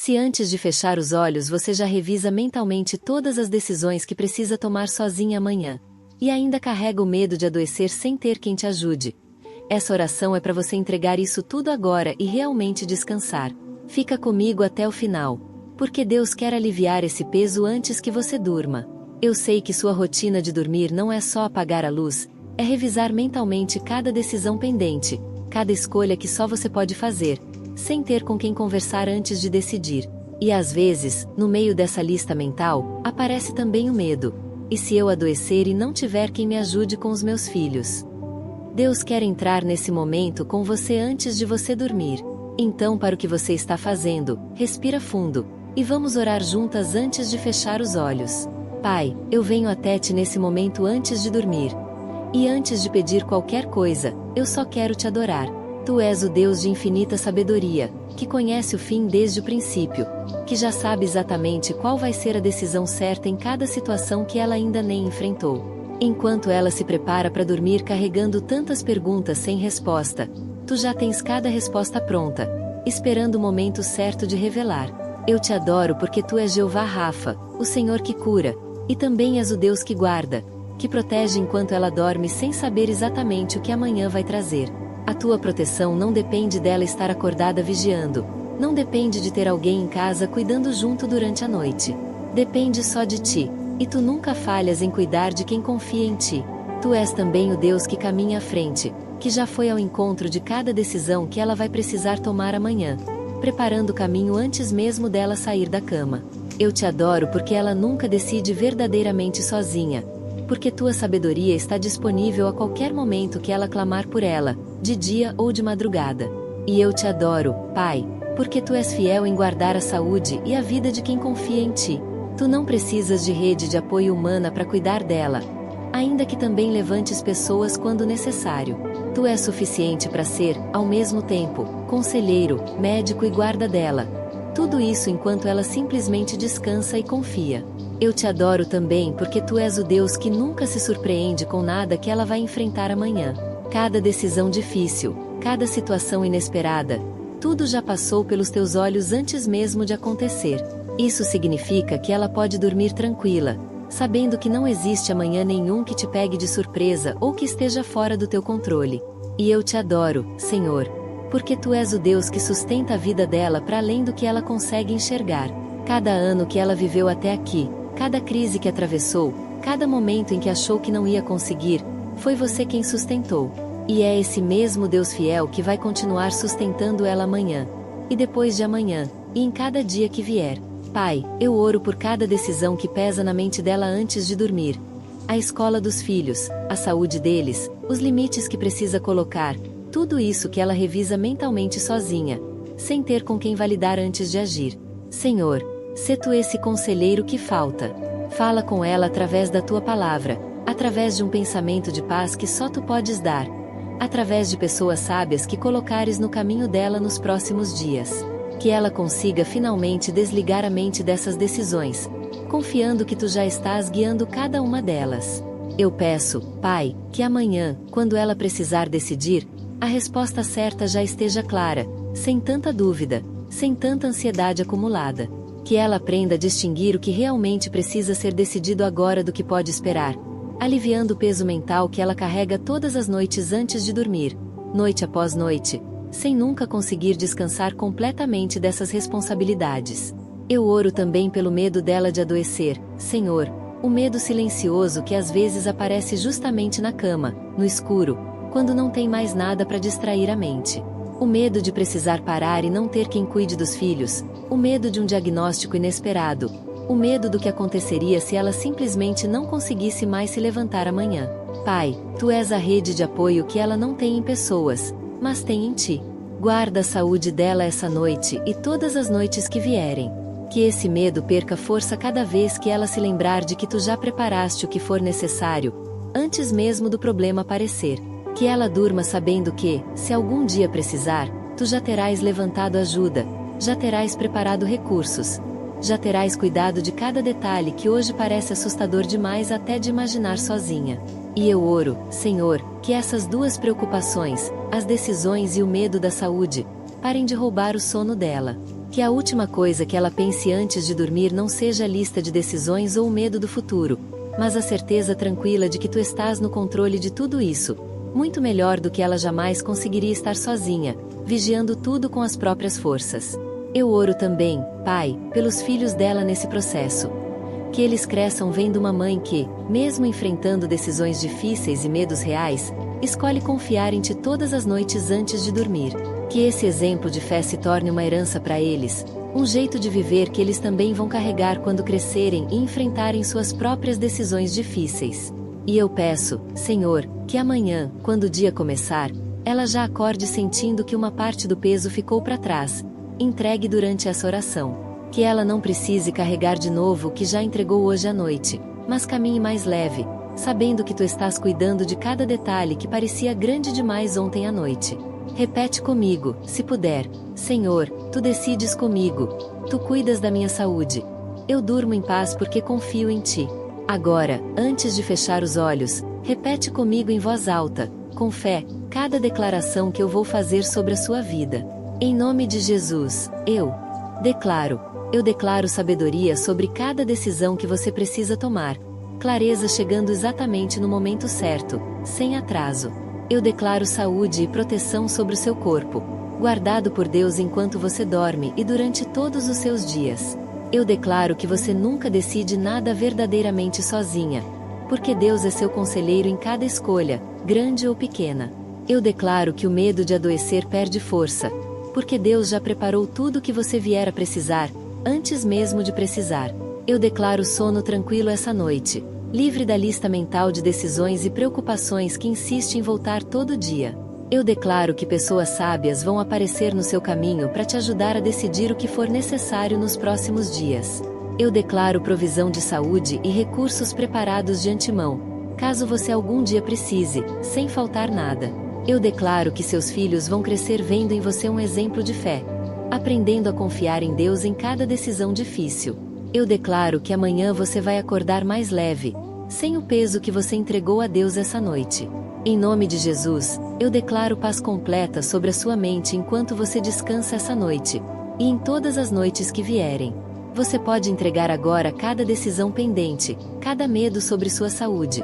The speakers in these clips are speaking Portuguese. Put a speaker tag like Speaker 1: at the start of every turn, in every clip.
Speaker 1: Se antes de fechar os olhos você já revisa mentalmente todas as decisões que precisa tomar sozinha amanhã, e ainda carrega o medo de adoecer sem ter quem te ajude, essa oração é para você entregar isso tudo agora e realmente descansar. Fica comigo até o final, porque Deus quer aliviar esse peso antes que você durma. Eu sei que sua rotina de dormir não é só apagar a luz, é revisar mentalmente cada decisão pendente, cada escolha que só você pode fazer, sem ter com quem conversar antes de decidir. E às vezes, no meio dessa lista mental, aparece também o medo. E se eu adoecer e não tiver quem me ajude com os meus filhos? Deus quer entrar nesse momento com você antes de você dormir. Então, para o que você está fazendo, respira fundo, e vamos orar juntas antes de fechar os olhos. Pai, eu venho até Ti nesse momento antes de dormir. E antes de pedir qualquer coisa, eu só quero Te adorar. Tu és o Deus de infinita sabedoria, que conhece o fim desde o princípio, que já sabe exatamente qual vai ser a decisão certa em cada situação que ela ainda nem enfrentou. Enquanto ela se prepara para dormir carregando tantas perguntas sem resposta, tu já tens cada resposta pronta, esperando o momento certo de revelar. Eu te adoro porque tu és Jeová Rafa, o Senhor que cura, e também és o Deus que guarda, que protege enquanto ela dorme sem saber exatamente o que amanhã vai trazer. A tua proteção não depende dela estar acordada vigiando, não depende de ter alguém em casa cuidando junto durante a noite. Depende só de ti. E tu nunca falhas em cuidar de quem confia em ti. Tu és também o Deus que caminha à frente, que já foi ao encontro de cada decisão que ela vai precisar tomar amanhã, preparando o caminho antes mesmo dela sair da cama. Eu te adoro porque ela nunca decide verdadeiramente sozinha, porque tua sabedoria está disponível a qualquer momento que ela clamar por ela, de dia ou de madrugada. E eu te adoro, Pai, porque tu és fiel em guardar a saúde e a vida de quem confia em ti. Tu não precisas de rede de apoio humana para cuidar dela, ainda que também levantes pessoas quando necessário. Tu és suficiente para ser, ao mesmo tempo, conselheiro, médico e guarda dela. Tudo isso enquanto ela simplesmente descansa e confia. Eu te adoro também porque tu és o Deus que nunca se surpreende com nada que ela vai enfrentar amanhã. Cada decisão difícil, cada situação inesperada, tudo já passou pelos teus olhos antes mesmo de acontecer. Isso significa que ela pode dormir tranquila, sabendo que não existe amanhã nenhum que te pegue de surpresa ou que esteja fora do teu controle. E eu te adoro, Senhor, porque tu és o Deus que sustenta a vida dela para além do que ela consegue enxergar. Cada ano que ela viveu até aqui, cada crise que atravessou, cada momento em que achou que não ia conseguir, foi você quem sustentou. E é esse mesmo Deus fiel que vai continuar sustentando ela amanhã, e depois de amanhã, e em cada dia que vier. Pai, eu oro por cada decisão que pesa na mente dela antes de dormir. A escola dos filhos, a saúde deles, os limites que precisa colocar, tudo isso que ela revisa mentalmente sozinha, sem ter com quem validar antes de agir. Senhor, sê tu esse conselheiro que falta. Fala com ela através da tua palavra, através de um pensamento de paz que só tu podes dar, através de pessoas sábias que colocares no caminho dela nos próximos dias. Que ela consiga finalmente desligar a mente dessas decisões, confiando que tu já estás guiando cada uma delas. Eu peço, Pai, que amanhã, quando ela precisar decidir, a resposta certa já esteja clara, sem tanta dúvida, sem tanta ansiedade acumulada. Que ela aprenda a distinguir o que realmente precisa ser decidido agora do que pode esperar, aliviando o peso mental que ela carrega todas as noites antes de dormir, noite após noite, sem nunca conseguir descansar completamente dessas responsabilidades. Eu oro também pelo medo dela de adoecer, Senhor, o medo silencioso que às vezes aparece justamente na cama, no escuro, quando não tem mais nada para distrair a mente. O medo de precisar parar e não ter quem cuide dos filhos, o medo de um diagnóstico inesperado, o medo do que aconteceria se ela simplesmente não conseguisse mais se levantar amanhã. Pai, tu és a rede de apoio que ela não tem em pessoas, mas tem em ti. Guarda a saúde dela essa noite e todas as noites que vierem. Que esse medo perca força cada vez que ela se lembrar de que tu já preparaste o que for necessário, antes mesmo do problema aparecer. Que ela durma sabendo que, se algum dia precisar, tu já terás levantado ajuda, já terás preparado recursos, já terás cuidado de cada detalhe que hoje parece assustador demais até de imaginar sozinha. E eu oro, Senhor, que essas duas preocupações, as decisões e o medo da saúde, parem de roubar o sono dela. Que a última coisa que ela pense antes de dormir não seja a lista de decisões ou o medo do futuro, mas a certeza tranquila de que tu estás no controle de tudo isso, muito melhor do que ela jamais conseguiria estar sozinha, vigiando tudo com as próprias forças. Eu oro também, Pai, pelos filhos dela nesse processo. Que eles cresçam vendo uma mãe que, mesmo enfrentando decisões difíceis e medos reais, escolhe confiar em Ti todas as noites antes de dormir. Que esse exemplo de fé se torne uma herança para eles, um jeito de viver que eles também vão carregar quando crescerem e enfrentarem suas próprias decisões difíceis. E eu peço, Senhor, que amanhã, quando o dia começar, ela já acorde sentindo que uma parte do peso ficou para trás, entregue durante essa oração. Que ela não precise carregar de novo o que já entregou hoje à noite, mas caminhe mais leve, sabendo que tu estás cuidando de cada detalhe que parecia grande demais ontem à noite. Repete comigo, se puder: Senhor, tu decides comigo, tu cuidas da minha saúde. Eu durmo em paz porque confio em ti. Agora, antes de fechar os olhos, repete comigo em voz alta, com fé, cada declaração que eu vou fazer sobre a sua vida. Em nome de Jesus, eu declaro sabedoria sobre cada decisão que você precisa tomar. Clareza chegando exatamente no momento certo, sem atraso. Eu declaro saúde e proteção sobre o seu corpo, guardado por Deus enquanto você dorme e durante todos os seus dias. Eu declaro que você nunca decide nada verdadeiramente sozinha, porque Deus é seu conselheiro em cada escolha, grande ou pequena. Eu declaro que o medo de adoecer perde força, porque Deus já preparou tudo o que você vier a precisar, antes mesmo de precisar. Eu declaro sono tranquilo essa noite, livre da lista mental de decisões e preocupações que insiste em voltar todo dia. Eu declaro que pessoas sábias vão aparecer no seu caminho para te ajudar a decidir o que for necessário nos próximos dias. Eu declaro provisão de saúde e recursos preparados de antemão, caso você algum dia precise, sem faltar nada. Eu declaro que seus filhos vão crescer vendo em você um exemplo de fé, aprendendo a confiar em Deus em cada decisão difícil. Eu declaro que amanhã você vai acordar mais leve, sem o peso que você entregou a Deus essa noite. Em nome de Jesus, eu declaro paz completa sobre a sua mente enquanto você descansa essa noite, e em todas as noites que vierem. Você pode entregar agora cada decisão pendente, cada medo sobre sua saúde,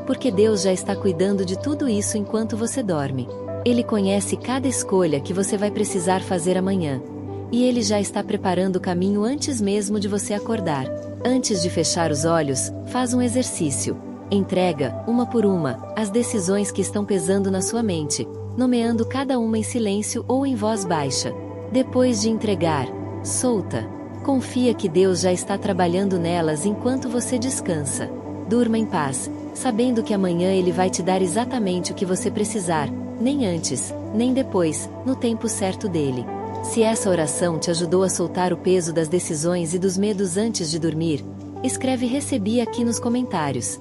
Speaker 1: porque Deus já está cuidando de tudo isso enquanto você dorme. Ele conhece cada escolha que você vai precisar fazer amanhã, e Ele já está preparando o caminho antes mesmo de você acordar. Antes de fechar os olhos, faz um exercício. Entrega, uma por uma, as decisões que estão pesando na sua mente, nomeando cada uma em silêncio ou em voz baixa. Depois de entregar, solta. Confia que Deus já está trabalhando nelas enquanto você descansa. Durma em paz, sabendo que amanhã Ele vai te dar exatamente o que você precisar, nem antes, nem depois, no tempo certo dele. Se essa oração te ajudou a soltar o peso das decisões e dos medos antes de dormir, escreve "Recebi" aqui nos comentários.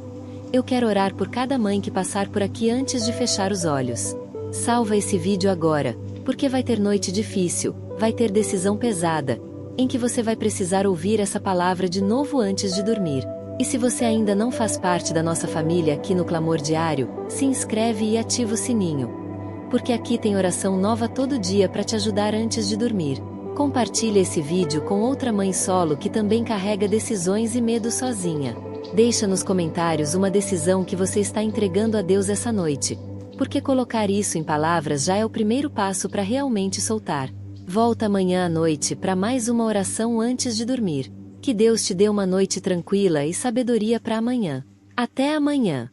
Speaker 1: Eu quero orar por cada mãe que passar por aqui antes de fechar os olhos. Salva esse vídeo agora, porque vai ter noite difícil, vai ter decisão pesada, em que você vai precisar ouvir essa palavra de novo antes de dormir. E se você ainda não faz parte da nossa família aqui no Clamor Diário, se inscreve e ativa o sininho. Porque aqui tem oração nova todo dia para te ajudar antes de dormir. Compartilhe esse vídeo com outra mãe solo que também carrega decisões e medo sozinha. Deixa nos comentários uma decisão que você está entregando a Deus essa noite, porque colocar isso em palavras já é o primeiro passo para realmente soltar. Volta amanhã à noite para mais uma oração antes de dormir. Que Deus te dê uma noite tranquila e sabedoria para amanhã. Até amanhã!